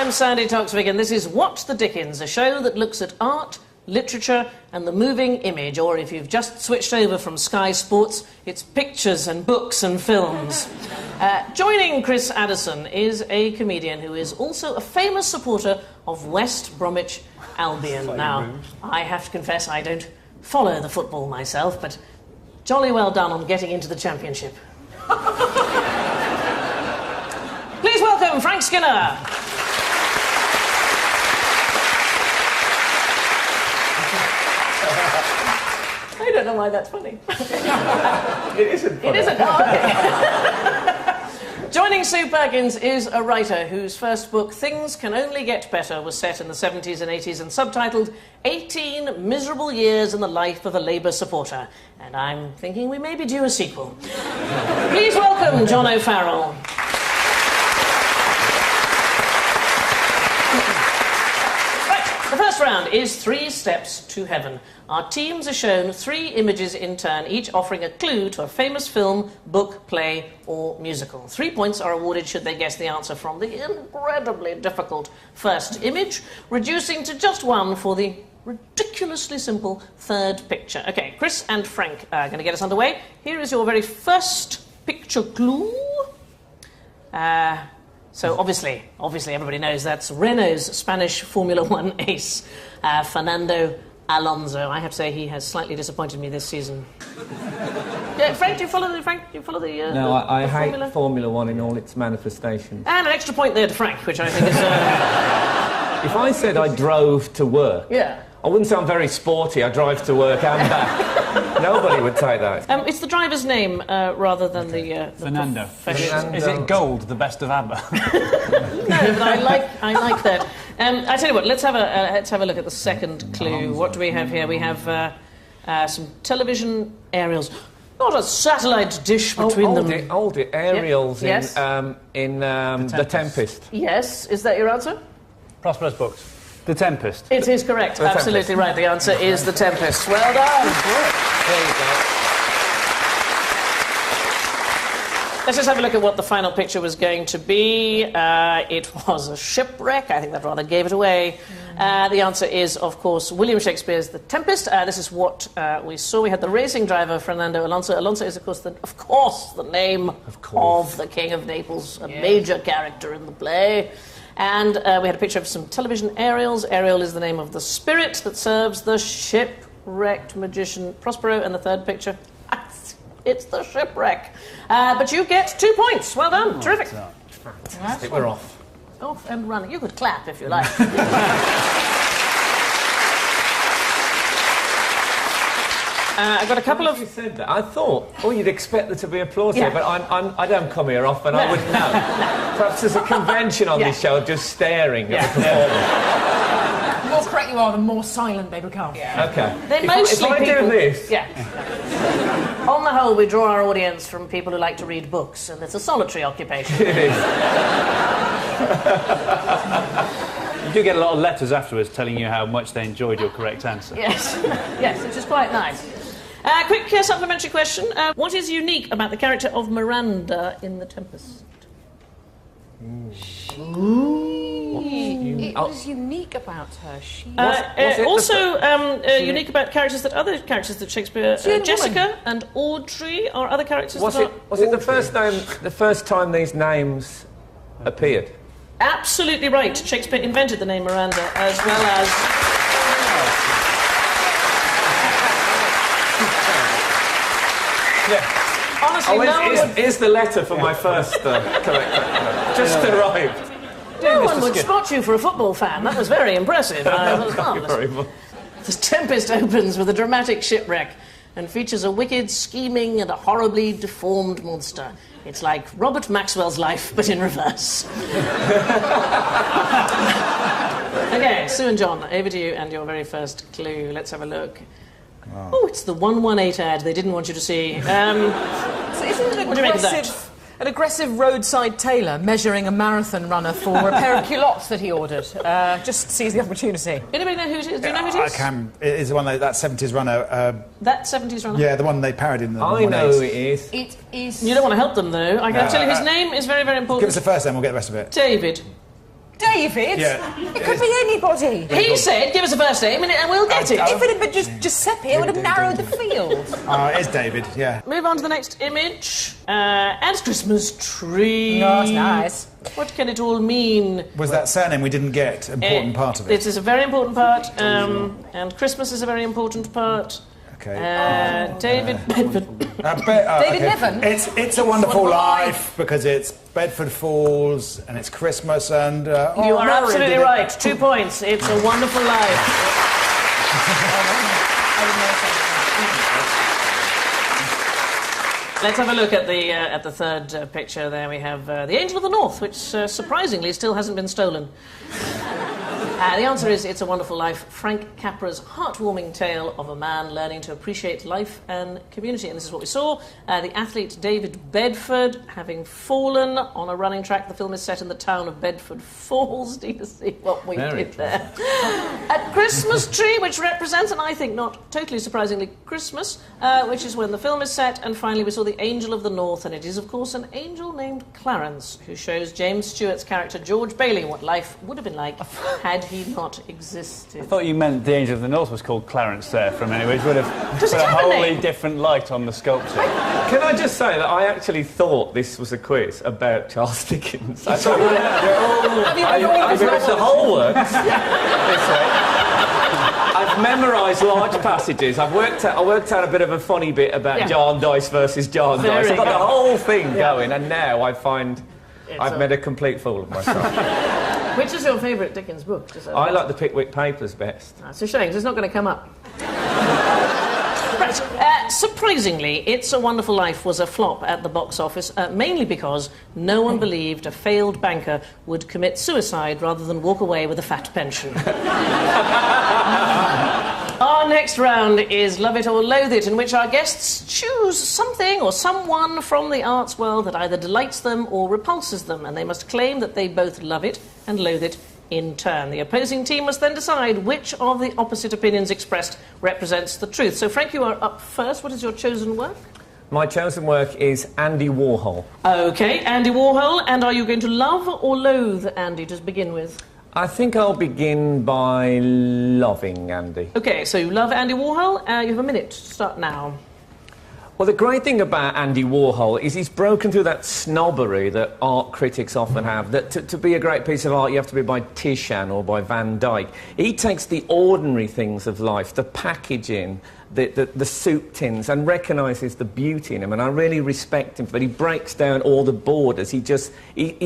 I'm Sandy Toksvig, and this is What the Dickens, a show that looks at art, literature and the moving image, or if you've just switched over from Sky Sports, it's pictures and books and films. Joining Chris Addison is a comedian who is also a famous supporter of West Bromwich Albion. Now, I have to confess I don't follow the football myself, but jolly well done on getting into the Championship. Please welcome Frank Skinner. I don't know why that's funny. It isn't funny. It isn't? Oh, okay. Joining Sue Perkins is a writer whose first book, Things Can Only Get Better, was set in the 70s and 80s and subtitled 18 Miserable Years in the Life of a Labour Supporter. And I'm thinking we may be due a sequel. Please welcome John O'Farrell. The first round is 3 Steps to Heaven. Our teams are shown 3 images in turn, each offering a clue to a famous film, book, play, or musical. 3 points are awarded should they guess the answer from the incredibly difficult first image, reducing to just 1 for the ridiculously simple third picture. Okay, Chris and Frank are going to get us underway. Here is your very first picture clue. So obviously everybody knows that's Renault's Spanish Formula One ace, Fernando Alonso. I have to say he has slightly disappointed me this season. Frank, do you follow the? No, I Formula? hate Formula One in all its manifestations. And an extra point there to Frank, which I think is. If I said I drove to work, Yeah. I wouldn't sound very sporty. I drive to work and back. Nobody would take that. It's the driver's name rather than the Fernando. profession. Is it Gold, the best of ABBA? No, but I like that. I tell you what, let's have a look at the second clue. What do we have here? We have some television aerials. Not a satellite dish between them. The aerials Yes. in The Tempest. Yes, is that your answer? Prosperous Books. The Tempest. It is correct. The Absolutely Tempest. right. The answer is The Tempest. Well done. There you go. Let's just have a look at what the final picture was going to be. It was a shipwreck. I think that rather gave it away. The answer is, of course, William Shakespeare's The Tempest. This is what we saw. We had the racing driver, Fernando Alonso. Alonso is, of course, the name of the King of Naples, a major character in the play. And we had a picture of some television aerials. Ariel is the name of the spirit that serves the shipwrecked magician Prospero. And the third picture, it's the shipwreck. But you get 2 points. Well done. Terrific. Fantastic. We're off. Off and running. You could clap if you like. I've got a couple of... You said that. I thought, you'd expect there to be applause Yeah. here, but I don't come here often. I wouldn't know. Perhaps there's a convention on this show of just staring at the performance. The more correct you are, the more silent they become. Yeah. Okay. They're If mostly I people... do this... Yeah. On the whole, we draw our audience from people who like to read books, and it's a solitary occupation. It is. You do get a lot of letters afterwards telling you how much they enjoyed your correct answer. Yes. Yes, which is quite nice. Quick supplementary question. What is unique about the character of Miranda in The Tempest? It was unique about her. She Unique about other characters that Shakespeare... Jessica and Audrey are other characters Was it the first time these names appeared? Absolutely right. Shakespeare invented the name Miranda as well as... Yeah. Honestly, Here's the letter for my first correct. Just arrived. No one would spot you for a football fan. That was very impressive. Thank you very much. The Tempest opens with a dramatic shipwreck and features a wicked, scheming and a horribly deformed monster. It's like Robert Maxwell's life, but in reverse. Okay, Sue and John, over to you and your very first clue. Let's have a look. Wow. Oh, it's the 118 ad they didn't want you to see. So isn't it an aggressive roadside tailor measuring a marathon runner for a pair of culottes that he ordered? Just seize the opportunity. Anybody know who it is? Do you know who it is? I can. It is the one that 70s runner. That 70s runner? Yeah, the one they parodied in the I know who it is. It is... You don't want to help them, though. I can tell you his name is very, very important. Give us the first name, we'll get the rest of it. David. David? Yeah. It could be anybody. He said, give us a first name and we'll get it. If it had been just Giuseppe, it would have narrowed the field. Oh, it is David, yeah. Move on to the next image. And Christmas tree. No, it's nice. What can it all mean? Was that surname we didn't get important part of it? It is a very important part, and Christmas is a very important part. Okay. David Bedford. David Niven? It's a Wonderful Life because it's Bedford Falls and it's Christmas and... you are absolutely right. 2 points. It's a Wonderful Life. Let's have a look at the third picture. There we have the Angel of the North, which surprisingly still hasn't been stolen. The answer is It's a Wonderful Life, Frank Capra's heartwarming tale of a man learning to appreciate life and community. And this is what we saw. The athlete David Bedford having fallen on a running track. The film is set in the town of Bedford Falls. Do you see what we did there? A Christmas tree, which represents, and I think not totally surprisingly, Christmas, which is when the film is set. And finally we saw the Angel of the North, and it is, of course, an angel named Clarence, who shows James Stewart's character George Bailey what life would have been like had he not existed. I thought you meant the Angel of the North was called Clarence there for a minute, which would have Does put it a have a wholly name? different light on the sculpture. Can I just say that I actually thought this was a quiz about Charles Dickens. I thought I've read the whole works. I've memorised large passages. I worked out a bit of a funny bit about John Dice versus John Dice. I've got the whole thing going, and now I find I've made a complete fool of myself. Which is your favourite Dickens book? I like the Pickwick Papers best. It's a shame, 'cause it's not going to come up. Right. Surprisingly, It's a Wonderful Life was a flop at the box office, mainly because no one believed a failed banker would commit suicide rather than walk away with a fat pension. Our next round is Love It or Loathe It, in which our guests choose something or someone from the arts world that either delights them or repulses them, and they must claim that they both love it and loathe it in turn. The opposing team must then decide which of the opposite opinions expressed represents the truth. So, Frank, you are up first. What is your chosen work? My chosen work is Andy Warhol. OK, Andy Warhol. And are you going to love or loathe Andy to begin with? I think I'll begin by loving Andy. OK, so you love Andy Warhol. You have a minute to start now. Well, the great thing about Andy Warhol is he's broken through that snobbery that art critics often have, that to be a great piece of art you have to be by Titian or by Van Dyck. He takes the ordinary things of life, the packaging, the soup tins, and recognises the beauty in him, and I really respect him for that. He breaks down all the borders. He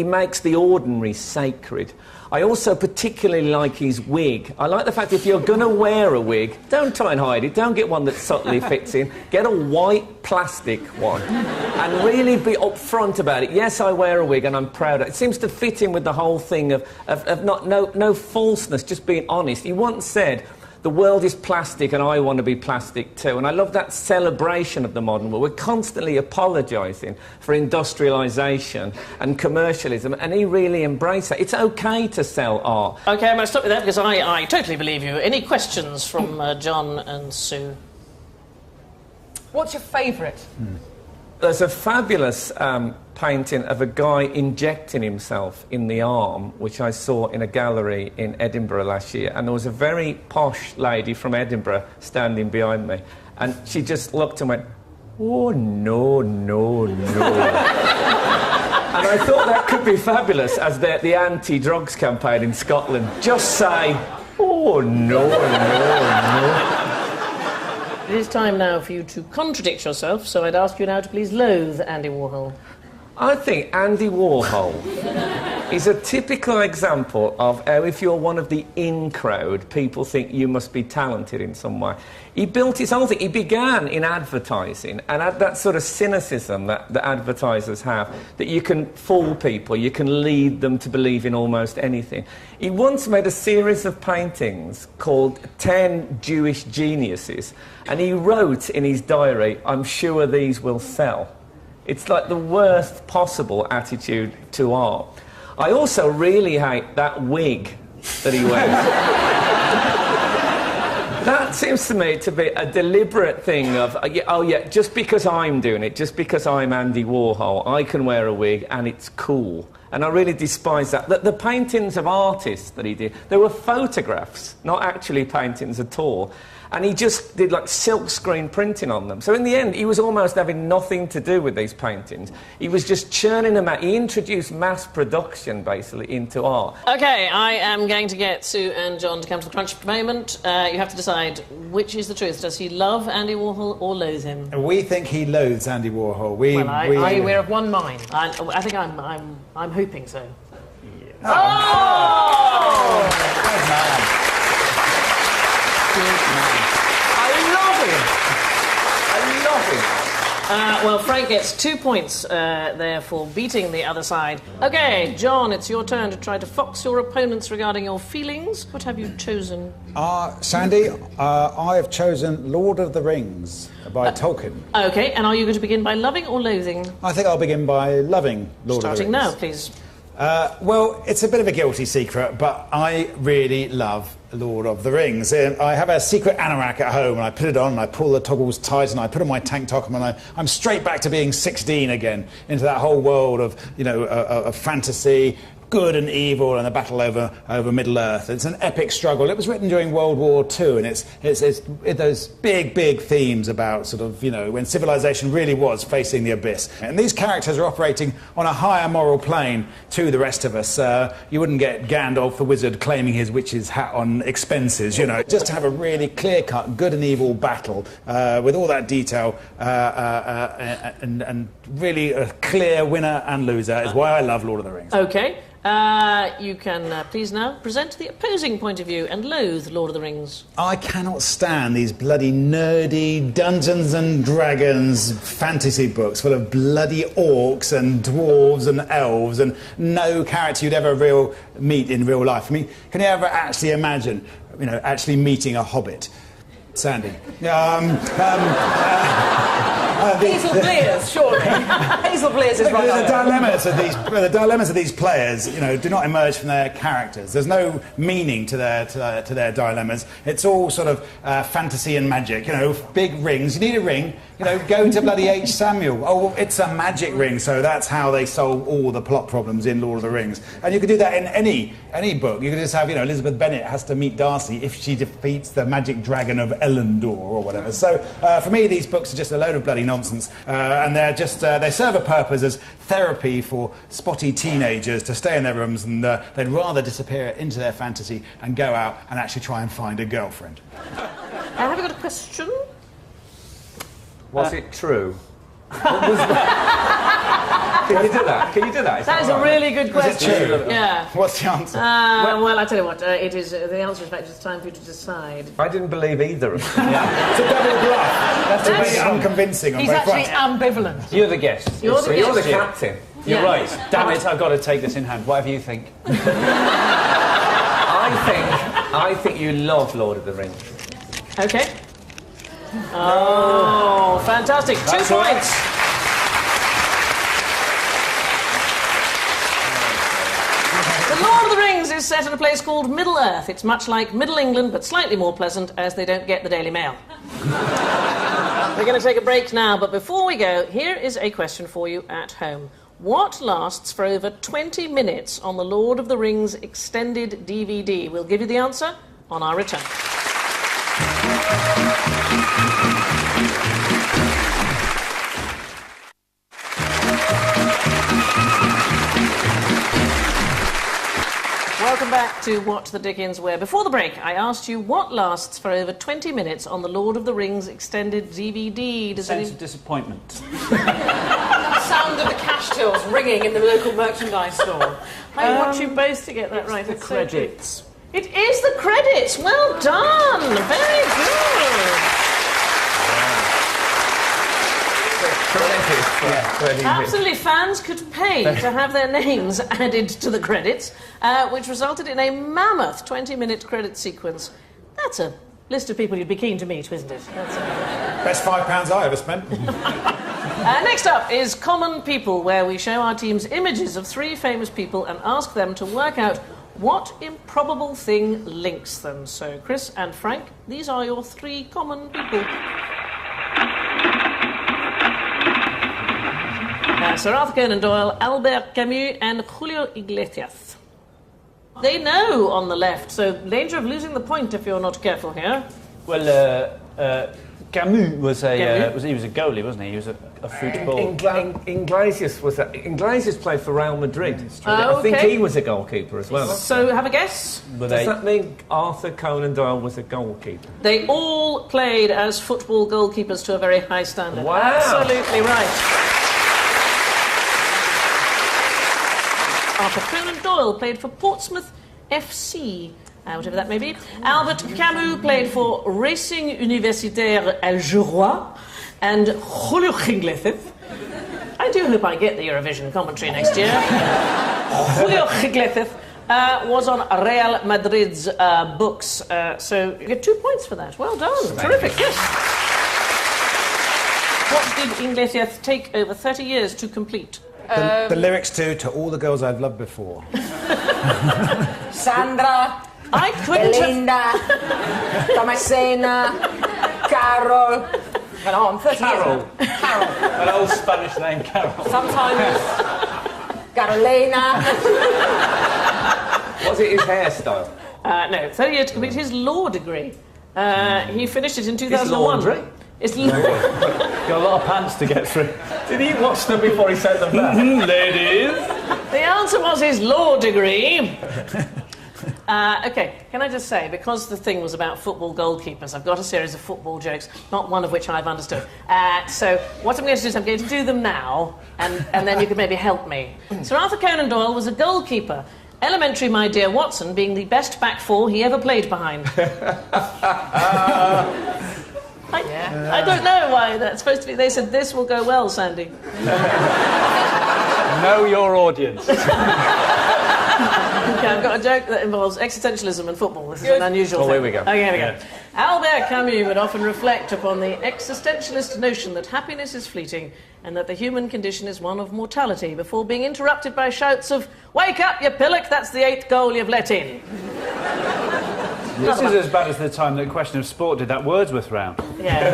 makes the ordinary sacred. I also particularly like his wig. I like the fact if you're going to wear a wig, don't try and hide it. Don't get one that subtly fits in. Get a white plastic one and really be upfront about it. Yes, I wear a wig and I'm proud of it. It seems to fit in with the whole thing of no falseness, just being honest. He once said, the world is plastic and I want to be plastic too. And I love that celebration of the modern world. We're constantly apologising for industrialisation and commercialism, and he really embraced that. It's OK to sell art. OK, I'm going to stop you there because I totally believe you. Any questions from John and Sue? What's your favourite? There's a fabulous painting of a guy injecting himself in the arm, which I saw in a gallery in Edinburgh last year, and there was a very posh lady from Edinburgh standing behind me, and she just looked and went, oh, no, no, no. And I thought that could be fabulous as the anti-drugs campaign in Scotland. Just say, oh, no, no, no. It is time now for you to contradict yourself, so I'd ask you now to please loathe Andy Warhol. I think Andy Warhol is a typical example of how if you're one of the in crowd, people think you must be talented in some way. He built his whole thing. He began in advertising and had that sort of cynicism that the advertisers have, that you can fool people, you can lead them to believe in almost anything. He once made a series of paintings called 10 Jewish Geniuses, and he wrote in his diary, I'm sure these will sell. It's like the worst possible attitude to art. I also really hate that wig that he wears. that seems to me to be a deliberate thing of, oh yeah, just because I'm doing it, just because I'm Andy Warhol, I can wear a wig and it's cool. And I really despise that. The paintings of artists that he did, they were photographs, not actually paintings at all. And he just did like silk screen printing on them. So in the end, he was almost having nothing to do with these paintings. He was just churning them out. He introduced mass production, basically, into art. OK, I am going to get Sue and John to come to the crunch moment. You have to decide which is the truth. Does he love Andy Warhol or loathe him? We think he loathes Andy Warhol. We're of one mind. I think I'm hoping so. Yeah. Oh! Good man. I love him. Well, Frank gets 2 points there for beating the other side. OK, John, it's your turn to try to fox your opponents regarding your feelings. What have you chosen? Sandy, I have chosen Lord of the Rings by Tolkien. OK, and are you going to begin by loving or loathing? I think I'll begin by loving Lord of the Rings. Starting now, please. Well, it's a bit of a guilty secret, but I really love Lord of the Rings. I have a secret anorak at home, and I put it on, and I pull the toggles tight, and I put on my tank top, and I'm straight back to being 16 again, into that whole world of, of fantasy, good and evil, and the battle over Middle-earth. It's an epic struggle. It was written during World War II, and it's those big themes about sort of, when civilization really was facing the abyss. And these characters are operating on a higher moral plane to the rest of us. You wouldn't get Gandalf the wizard claiming his witch's hat on expenses, Just to have a really clear-cut good and evil battle with all that detail and really a clear winner and loser is why I love Lord of the Rings. OK. You can please now present the opposing point of view and loathe Lord of the Rings. I cannot stand these bloody nerdy Dungeons and Dragons fantasy books full of bloody orcs and dwarves and elves and no character you'd ever meet in real life. I mean, can you ever actually imagine, actually meeting a hobbit? Sandy. Hazel Blears, surely. Hazel Blears is right. The dilemmas of these players, do not emerge from their characters. There's no meaning to their dilemmas. It's all sort of fantasy and magic. Big rings. You need a ring. Go to bloody H. Samuel. Oh, it's a magic ring. So that's how they solve all the plot problems in Lord of the Rings. And you could do that in any book. You could just have, Elizabeth Bennet has to meet Darcy if she defeats the magic dragon of Elendor or whatever. So for me, these books are just a load of bloody nonsense, and they're just they serve a purpose as therapy for spotty teenagers to stay in their rooms, and they'd rather disappear into their fantasy and go out and actually try and find a girlfriend. Have you got a question? Was it true? What was that? Can you do that? Can you do that? That is a really good question. Is it true? Yeah. What's the answer? Well, I tell you what, it is the answer. In fact, it's time for you to decide. I didn't believe either of them. It's a double bluff. That's very unconvincing on He's both actually fronts. ambivalent. You're the guest. You're the captain. You're Yeah. right. Damn it, I've got to take this in hand. Whatever you think. I think you love Lord of the Rings. OK. Oh, fantastic. 2 That's points. right. The Lord of the Rings is set in a place called Middle-earth. It's much like Middle England, but slightly more pleasant, as they don't get the Daily Mail. We're going to take a break now, but before we go, here is a question for you at home. What lasts for over 20 minutes on the Lord of the Rings extended DVD? We'll give you the answer on our return. Welcome back to What the Dickens, where before the break I asked you what lasts for over 20 minutes on the Lord of the Rings extended DVD. Sense of disappointment. Sound of the cash tills ringing in the local merchandise store. I want you both to get that right. The It's so good. credits. It is the credits. Well done. Very good. Absolutely, fans could pay to have their names added to the credits, which resulted in a mammoth 20-minute credit sequence. That's a list of people you'd be keen to meet, isn't it? Best £5 I ever spent. Next up is Common People, where we show our teams images of 3 famous people and ask them to work out What improbable thing links them? So, Chris and Frank, these are your three common people. Sir Arthur Conan Doyle, Albert Camus, and Julio Iglesias. They know on the left, so danger of losing the point if you're not careful here. Well, Camus was a he was a goalie, wasn't he? He was a football. Iglesias played for Real Madrid. I think he was a goalkeeper as well. So, have a guess? Does that mean Arthur Conan Doyle was a goalkeeper? They all played as football goalkeepers to a very high standard. Wow. Absolutely right. Arthur Conan Doyle played for Portsmouth FC, whatever that may be. Albert Camus played for Racing Universitaire Algerois, and Julio Iglesias. I do hope I get the Eurovision commentary next year. Julio Iglesias was on Real Madrid's books, so you get 2 points for that. Well done. Terrific, yes. What did Iglesias take over 30 years to complete? The lyrics to All the Girls I've Loved Before. Sandra, I couldn't Belinda, Thomasina, Carol. Well, on 30 Carol. years. Carol. An old Spanish name, Carol. Sometimes Carolina. Was it his hairstyle? No, 30 years to complete his law degree. He finished it in 2001. laundry? It's laundry. Got a lot of pants to get through. Did he watch them before he sent them back? Ladies. The answer was his law degree. OK, can I just say, because the thing was about football goalkeepers, I've got a series of football jokes, not one of which I've understood. So what I'm going to do is I'm going to do them now, and then you can maybe help me. Sir Arthur Conan Doyle was a goalkeeper. Elementary, my dear Watson, being the best back four he ever played behind. I don't know why that's supposed to be. They said, this will go well, Sandy. Know your audience. OK, I've got a joke that involves existentialism and football. This is an unusual thing. Here we go. OK, here we go. Albert Camus would often reflect upon the existentialist notion that happiness is fleeting and that the human condition is one of mortality before being interrupted by shouts of, "Wake up, you pillock, that's the 8th goal you've let in." This is as bad as the time that Question of Sport did that Wordsworth round. Yeah.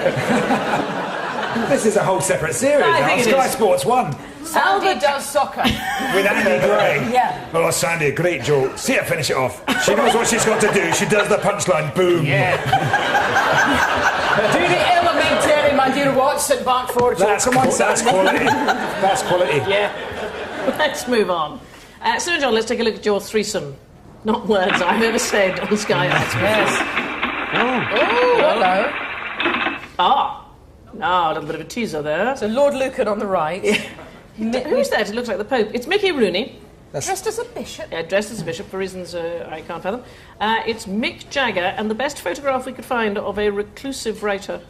This is a whole separate series. I think it Sky is. Sports 1 Sandy does soccer. with Andy Gray. Yeah. Oh, Sandy, a great joke. See her finish it off. She knows what she's got to do. She does the punchline. Boom. Yeah. Do the elementary, my dear Watson, back forward. That's quality. That's quality. Yeah. Let's move on. So, John, let's take a look at your threesome. Not words I've ever said on Sky Arts. Yes. Oh, hello. A little bit of a teaser there. So Lord Lucan on the right. Who's that? It looks like the Pope. It's Mickey Rooney. Dressed as a bishop. Dressed as a bishop for reasons I can't fathom. It's Mick Jagger, and the best photograph we could find of a reclusive writer.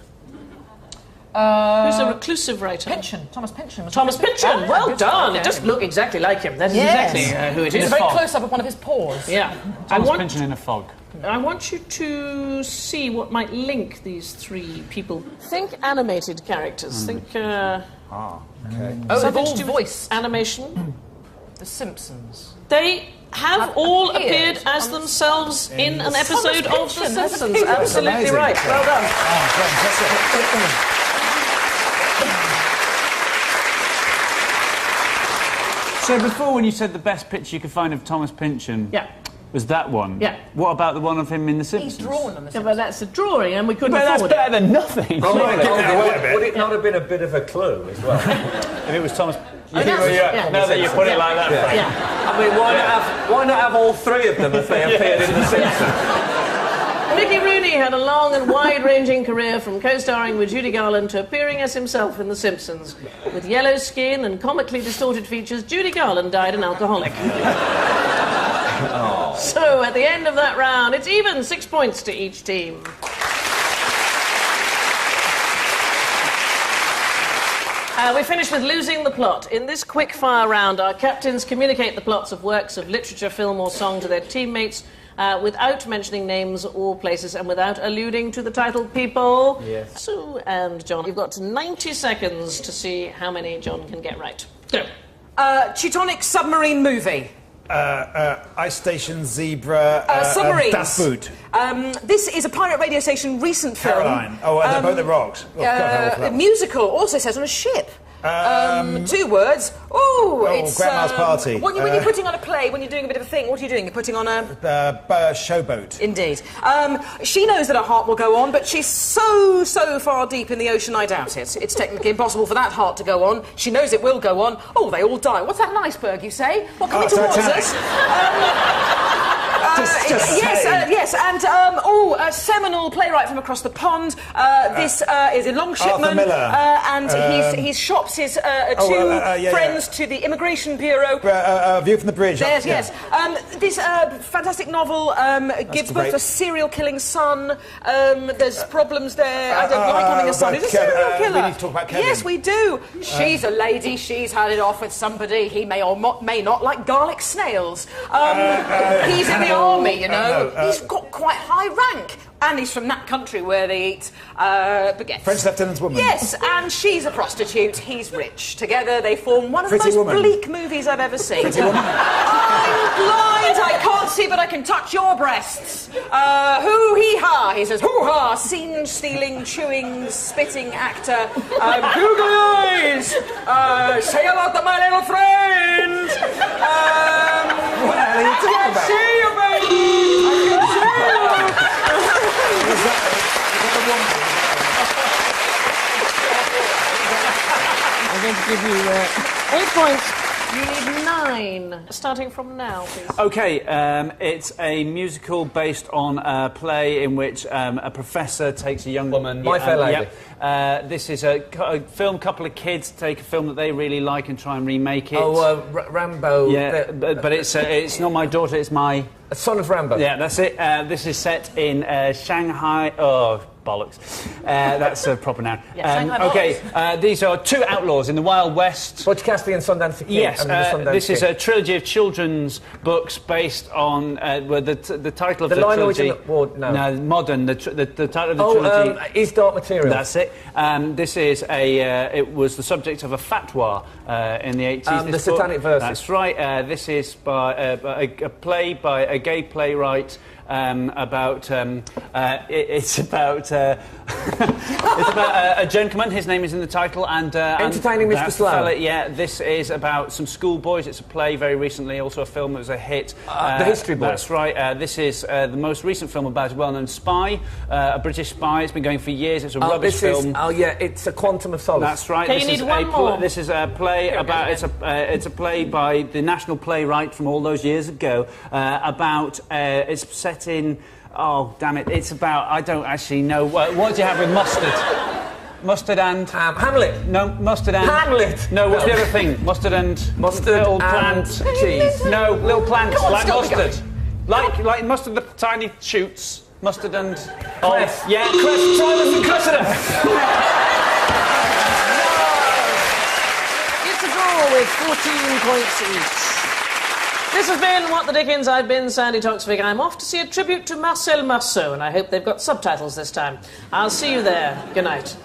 Who's a reclusive writer? Pynchon. Thomas Pynchon. Thomas Pynchon. Well done. Okay. It does look exactly like him. That is exactly who it It's is. a very close up of one of his paws. Yeah. Thomas Pynchon in a fog. I want you to see what might link these three people. Think animated characters. Think Okay. Oh, they've something all to do with voiced animation. The Simpsons. They have all appeared appeared as on themselves in an episode of The Pynchon has Simpsons. appeared. Absolutely Amazing. right. Well done. So before, when you said the best picture you could find of Thomas Pynchon was that one. Yeah. What about the one of him in The Simpsons? He's drawn on the Yeah, but that's a drawing, and we couldn't Well, that's afford it. better than nothing. Would it not have been a bit of a clue as well? If it was Thomas... Yeah. Now that you put it like that, Frank. Yeah. I mean, why not have all three of them if they appeared in The Simpsons? Mickey Rooney had a long and wide-ranging career from co-starring with Judy Garland to appearing as himself in The Simpsons. With yellow skin and comically distorted features, Judy Garland died an alcoholic. So, at the end of that round, it's even 6 points to each team. We finish with losing the plot. In this quick-fire round, our captains communicate the plots of works of literature, film or song to their teammates without mentioning names or places and without alluding to the titled people. Yes. Sue and John, you've got 90 seconds to see how many John can get right. Go. Teutonic submarine movie. Ice Station, Zebra, Submarines. Das Boot. This is a pirate radio station recent film. Caroline. Oh, the boat that rocks. Oh, God, musical, also set on a ship. 2 words. It's Grandma's Party. When you're putting on a play, when you're doing a bit of a thing, what are you doing? You're putting on a showboat. Indeed. She knows that her heart will go on, but she's so far deep in the ocean, I doubt it. It's technically impossible for that heart to go on. She knows it will go on. Oh, they all die. What's that, an iceberg, you say? What, coming towards us? Yes, and a seminal playwright from across the pond. This is a longshoreman, Arthur Miller. And he shops his two friends to the Immigration Bureau. View from the Bridge. Yes. This fantastic novel gives birth to a serial-killing son. There's problems there. I don't like having a son. He's a serial killer. We need to talk about Kevin. Yes, we do. She's a lady. She's had it off with somebody. He may or may not like garlic snails. He's in the army, you know. He's got quite high rank. And he's from that country where they eat baguettes. French Lieutenant's Woman. Yes, and she's a prostitute. He's rich. Together they form one of the most bleak movies I've ever seen. Pretty Woman. I'm blind. I can't see, but I can touch your breasts. Hoo-hee-ha. He says, hoo-ha. Scene-stealing, chewing, spitting actor. Googly eyes. Say hello to my little friend. What the hell are you talking about? I can see you, baby. I can see you. I'm going to give you 8 points. You need 9. Starting from now, please. OK, it's a musical based on a play in which a professor takes a young woman... My Fair Lady. This is a film, couple of kids take a film that they really like and try and remake it. Rambo. Yeah, but it's not My Daughter, it's My... Son of Rambo. Yeah, that's it. This is set in Shanghai... Oh, bollocks. That's a proper noun. Shanghai these are 2 outlaws in the Wild West. Butch Cassidy and Sundance Kid. Yes, this is a trilogy of children's books based on the title of the trilogy... No, modern. The title of the trilogy... Is Dark Material. That's it. This is it was the subject of a fatwa in the 80s. The Satanic Verses. That's right. This is by a play by a gay playwright about it's about a gentleman. His name is in the title, and Entertaining Mr. Sloan. Yeah, this is about some schoolboys. It's a play very recently, also a film that was a hit. The History Boy. That's right. This is the most recent film about a well-known spy, a British spy. It's been going for years. It's a rubbish film. It's a Quantum of Solace. That's right. Okay, you need one more. This is a play about. It's a play by the national playwright from all those years ago about. It's set in. Oh, damn it. It's about... I don't actually know. What do you have with mustard? Mustard and... Hamlet. No, mustard and... Hamlet. No, what's the other thing? Mustard and... Mustard little and plant. cheese. No, little plants on, like stop mustard. Like mustard, the tiny shoots. Mustard and... Cress. Yeah, cress. Try this and cressida. It's a draw with 14 points each. This has been What the Dickens. I've been Sandy Toksvig. I'm off to see a tribute to Marcel Marceau, and I hope they've got subtitles this time. I'll see you there. Good night.